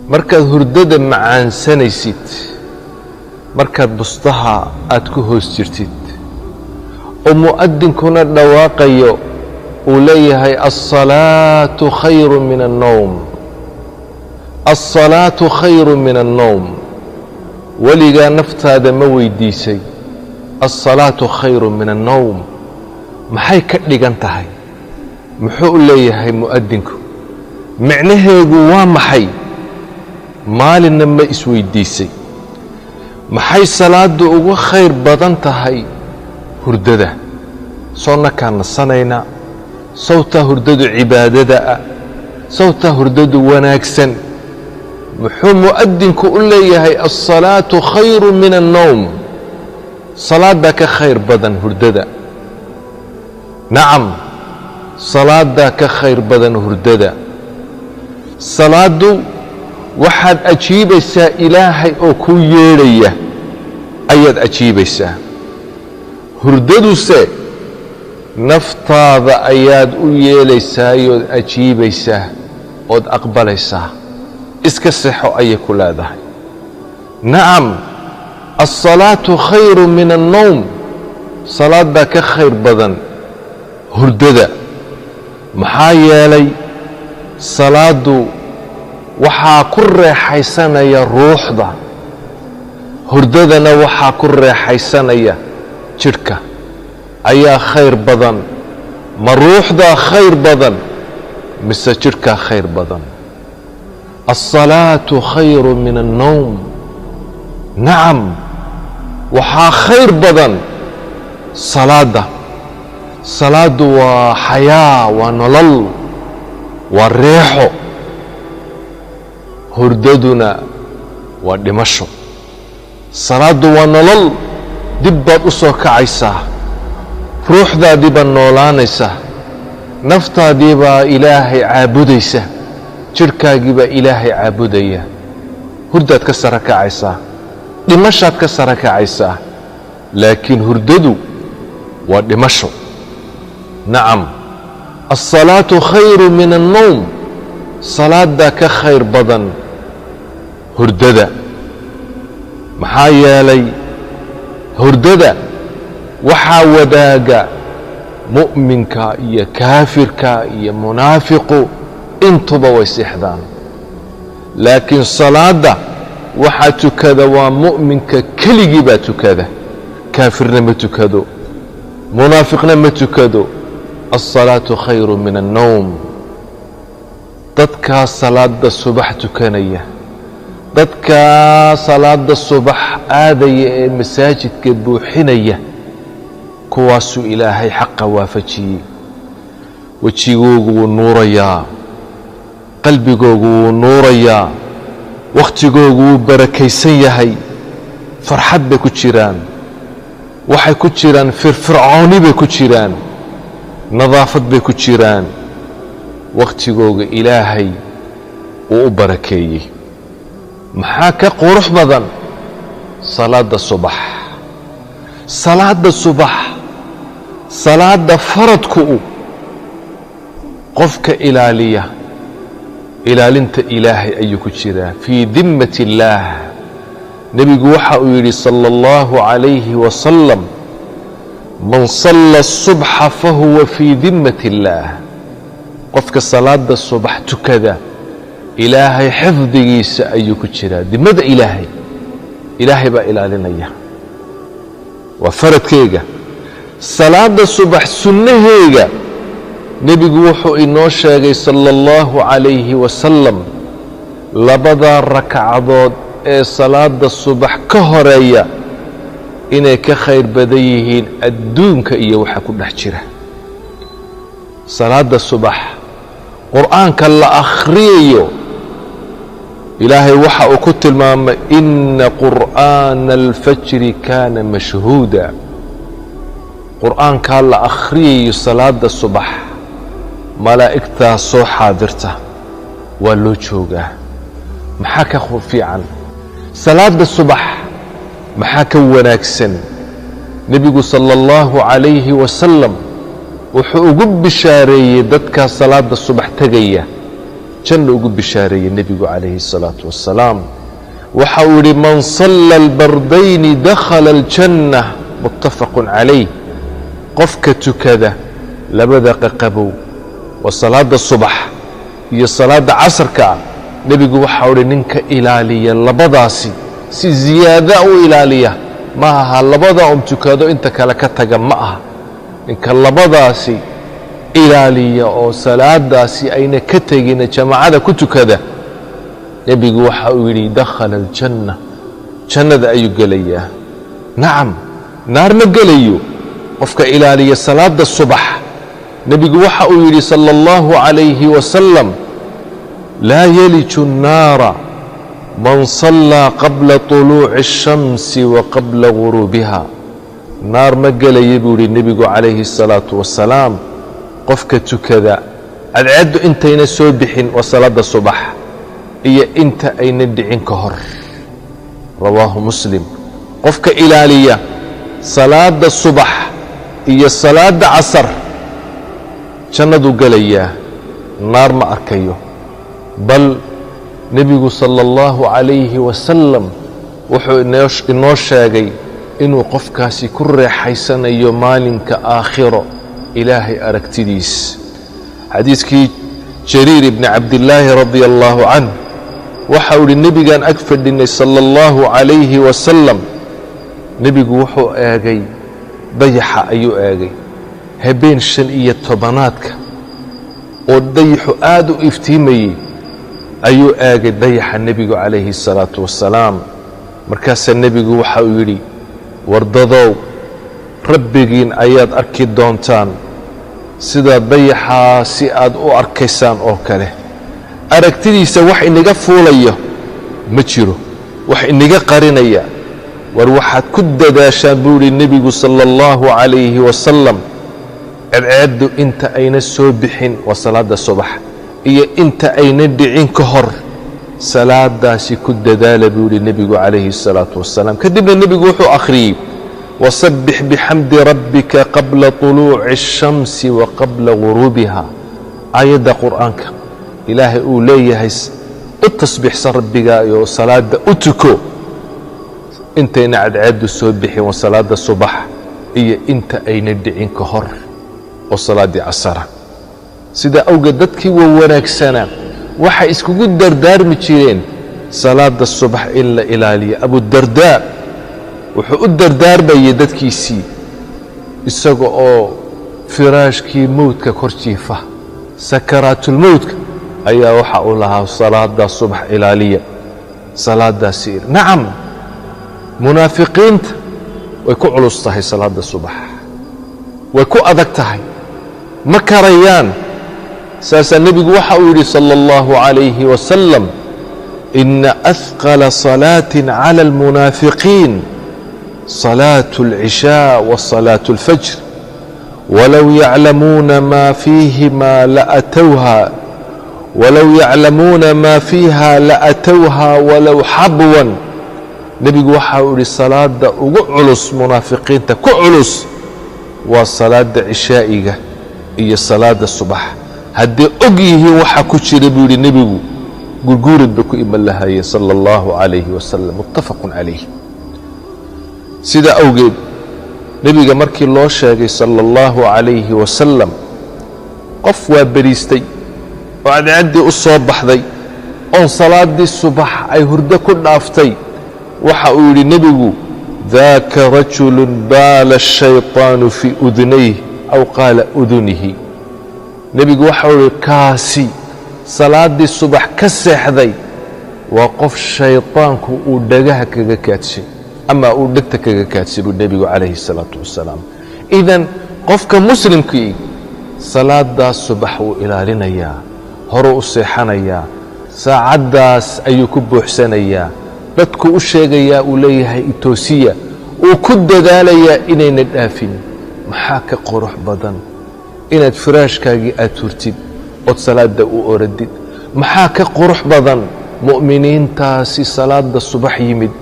markaad hurdada macaansanaysid, markaad bustaha aad ku hoos jirtid oo mu'adinkuna dhawaaqayo uu leeyahay as-salaatu khayru min an-nawm, as-salaatu khayru min an-nawm, weligaa naftaada ma weydiisay as-salaatu khayru min an-nawm maxay ka dhigan tahay? muxuu u leeyahay mu'adinku? micnaheedu waa maxay? maalinna ma isweydiisay maxay salaadu ugu khayr badan tahay hurdada? soonna kaan nasanaynaa, sawtaa hurdadu cibaadada ah, sawtaa hurdadu wanaagsan. muxuu mu'adinku u leeyahay as-salaatu khayru min an-nawm? salaada ka khayr badan hurdada. nacam, salaada ka khayr badan hurdada. salaadu waxaad ajiibaysaa ilaahay oo kuu yeedhaya ayaad ajiibaysaa. hurdaduse naftaada ayaad u yeelaysaayoood ajiibaysaa ood aqbalaysaa. iska sexo ayay ku leedahay. nacam, as-salaatu khayru min an-nawm, salaadaa ka khayr badan hurdada. maxaa yeelay salaadu waxaa ku reexaysanaya ruuxda, hurdadana waxaa ku reexaysanaya jidhka. ayaa khayr badan? ma ruuxdaa khayr badan mise jidhkaa khayr badan? as-salaatu khayru min an-nawm. nacam, waxaa khayr badan salaada. salaadu waa xayaa, waa nolol, waa reexo. hurdaduna waa dhimasho. salaadu waa nolol, dib baad u soo kacaysaa, ruuxdaadii baad noolaanaysaa, naftaadii baa ilaahay caabudaysa, jidhkaagii baa ilaahay caabudaya. hurdaad ka sara kacaysaa, dhimashaad ka sara kacaysaa, laakiin hurdadu waa dhimasho. nacam, as-salaatu khayru min an-nawm, salaadaa ka khayr badan hurdada. maxaa yeelay hurdada waxaa wadaaga mu'minka iyo kaafirka iyo munaafiqu, intuba way seexdaan. laakiin salaada waxaa tukada waa mu'minka keligii baa tukada, kaafirna ma tukado, munaafiqna ma tukado. as-salaatu khayru min an-nawm. dadkaa salaada subax tukanaya, dadkaa salaada subax aadaya ee masaajidka buuxinaya, kuwaasuu ilaahay xaqa waafajiyey. wejigoogu wuu nuurayaa, qalbigoogu wuu nuurayaa, wakhtigoogu wuu barakaysan yahay. farxad bay ku jiraan, waxay ku jiraan firfircooni bay ku jiraan, nadaafad bay ku jiraan. wakhtigooga ilaahay uu u barakeeyey. maxaa ka qurux badan salaada subax? salaada subax, salaada faradku qofka ilaaliya, ilaalinta ilaahay ayuu ku jiraa, fii dimmati illaah. nebigu waxa uu yidhi sala allahu calayhi wasalam, man salla الصubxa fahuwa fii dimmati illaah. qofka salaada subax tukada ilaahay xifdigiisa ayuu ku jiraa, dimada ilaahay. ilaahay baa ilaalinaya, waa faradkeyga. salaada subax sunnaheega nebigu wuxuu inoo sheegay sala allahu calayhi wasalam, labadaa rakcadood ee salaada subax ka horeeya inay ka khayr badan yihiin adduunka iyo waxa ku dhex jira. salaada subax qur'aanka la akhriyayo ilaahay waxa uu ku tilmaamay, ina qur'aana alfajri kaana mashhuuda. qur'aankaa la akhriyayo salaada subax, malaa'igtaa soo xaadirta, waa loo joogaa. maxaa ka fiican salaada subax? maxaa ka wanaagsan? nebigu sala allahu calayhi wasalam wuxuu ugu bishaareeyey dadkaa salaada subax tegaya janno ugu bishaareeyey nebigu calayhi الsalaatu wassalaam. waxa uu yidhi man salla albardayni dakhala aljanna muttafaqun calayh. qofka tukada labada qaqabow waa salaada subax iyo salaada casarka, nebigu waxau idhi ninka ilaaliya labadaasi si ziyaada u ilaaliya ma aha labada tukado inta kale ka taga ma aha. ninka labadaasi ilaaliya oo salaadaasi ayna ka tegina jamaacada ku tukada, nebigu waxa uu yidhi dakhala aljanna, jannada ayuu gelayaa. nacam, naar ma gelayo qofka ilaaliya salaada subax. nebigu waxa uu yidhi sala allahu calayhi wasalam laa yaliju الnaara man sallaa qabla طuluuci الshamsi wa qabla guruubiha. naar ma gelaya buu yidhi nebigu calayhi الsalaatu wassalaam qofka tukada cadceeddu intayna soo bixin waa salaada subax iyo inta ayna dhicin ka hor. rawaahu muslim. qofka ilaaliya salaada subax iyo salaada casar jannaduu gelayaa, naar ma arkayo. bal nebigu sala allahu calayhi wasalam wuxuu inoo sheegay inuu qofkaasi ku reexaysanayo maalinka aakhiro ilaahay aragtidiis. xadiiskii jariir ibni cabdillaahi radia allahu canh waxa uu ihi nebigaan ag fadhinay sala allahu calayhi wasalam. nebigu wuxuu eegay dayaxa ayuu eegay habeen 15aadka oo dayaxu aad u iftiimayey ayuu eegay dayaxa nebigu calayhi الsalaatu wassalaam. markaasaa nebigu waxa uu yidhi wardadow rabbigiin ayaad arki doontaan sida dayaxaa si aad u arkaysaan oo kale. aragtidiisa wax inaga fuulayo ma jiro, wax inaga qarinaya. war waxaad ku dadaashaan buu yidhi nebigu sala allahu calayhi wasalam cadceeddu inta ayna soo bixin waa salaada subax iyo inta ayna dhicin ka hor salaadaasi ku dadaala buu yidhi nebigu calayhi الsalaatu wassalaam. kadibna nebigu wuxuu akhriyey wasabbix bixamdi rabbika qabla طuluuci الshamsi wa qabla guruubiha. aayadda qur'aanka ilaahay uu leeyahay u tasbiixsan rabbigaa iyo salaada u tuko intayna cadceeddu soo bixin waa salaada subax iyo inta ayna dhicin ka hor oo salaaddii casara. sidaa awgeed dadkii waa wanaagsanaa waxay iskugu dardaarmi jireen salaada subax in la ilaaliyo. abudardaa wuxuu u dardaarmayay dadkiisii isaga oo firaashkii mowdka kor jiifa sakaraatulmowdka ayaa waxa uu lahaa salaada subax ilaaliya, salaadaasi. nacam, munaafiqiinta way ku culus tahay salaada subax, way ku adag tahay, ma karayaan. saasaa nebigu waxa uu yidhi sala allahu calayhi wasalam ina ahqala salaatin cala almunaafiqiin salaatu alcishaa wa salaatu alfajr walow yaclamuuna maa fiihimaa laatowha walow yaclamuuna maa fiiha laatowha walow xabwan. nebigu waxa uu yidhi salaada ugu culus munaafiqiinta ku culus waa salaada cishaa'iga iyo salaada subax. hadday og yihiin waxa ku jira buu yidhi nebigu gurguurad ba ku iman lahaayeen sala allahu calayhi wasalam. muttafaqun calayh. sidaa awgeed nebiga markii loo sheegay sala allahu calayhi wasalam qof waa beriistay oo cadceeddii u soo baxday oon salaaddii subax ay hurdo ku dhaaftay, waxa uu yidhi nebigu daaka rajulun baala الshayطaanu fii udunayh aw qaala udunihi. nebigu waxa uu yidhi kaasi salaaddii subax ka seexday waa qof shayطaanku uu dhagaha kaga kaadshay ama uu dhegta kaga kaadshay buu nebigu calayhi الsalaatu wassalaam. idan qofka muslimkii salaadaas subax wuu ilaalinayaa, horuu u seexanayaa, saacaddaas ayuu ku buuxsanayaa, dadku u sheegayaa uu leeyahay itoosiya, uu ku dadaalayaa inayna dhaafin. maxaa ka qurux badan inaad firaashkaagii aad hurtid ood salaadda u oradid? maxaa ka qurux badan mu'miniintaasi salaada subax yimid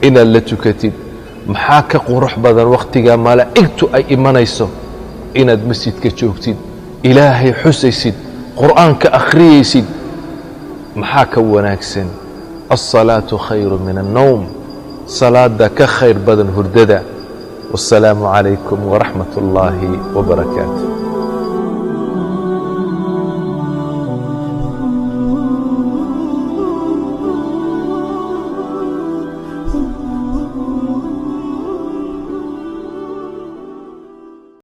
inaad la tukatid? maxaa ka qurux badan wakhtigaa malaa'igtu ay imanayso inaad masjidka joogtid, ilaahay xusaysid, qur'aanka akhriyaysid, maxaa ka wanaagsan alsalaatu khayru min annowm salaada ka khayr badan hurdada. wasalaamu calaykum waraxmat ullaahi wabarakaatu.